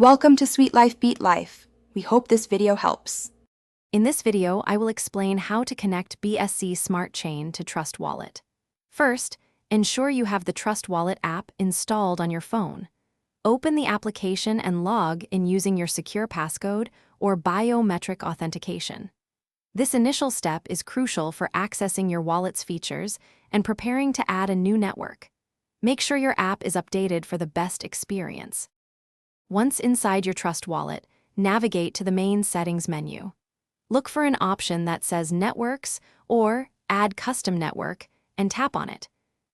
Welcome to Sweet Life Beat Life. We hope this video helps. In this video, I will explain how to connect BSC Smart Chain to Trust Wallet. First, ensure you have the Trust Wallet app installed on your phone. Open the application and log in using your secure passcode or biometric authentication. This initial step is crucial for accessing your wallet's features and preparing to add a new network. Make sure your app is updated for the best experience. Once inside your Trust Wallet, navigate to the main settings menu. Look for an option that says Networks or Add Custom Network and tap on it.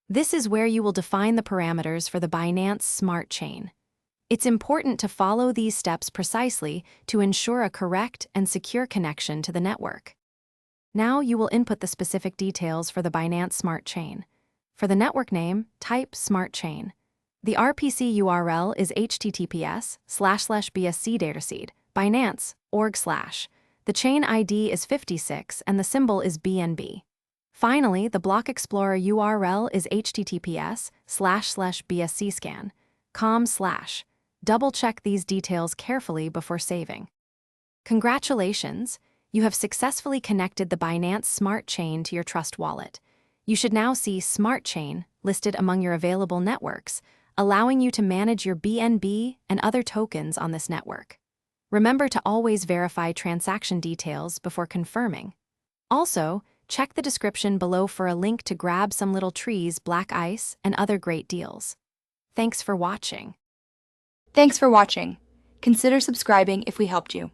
This is where you will define the parameters for the Binance Smart Chain. It's important to follow these steps precisely to ensure a correct and secure connection to the network. Now you will input the specific details for the Binance Smart Chain. For the network name, type Smart Chain. The RPC URL is https://BSC dataseed, Binance, org/. The chain ID is 56 and the symbol is BNB. Finally, the Block Explorer URL is https://bscscan.com/. Double-check these details carefully before saving. Congratulations! You have successfully connected the Binance Smart Chain to your Trust Wallet. You should now see Smart Chain listed among your available networks, allowing you to manage your BNB and other tokens on this network. Remember to always verify transaction details before confirming. Also, check the description below for a link to grab some little trees, black ice, and other great deals. Thanks for watching. Thanks for watching. Consider subscribing if we helped you.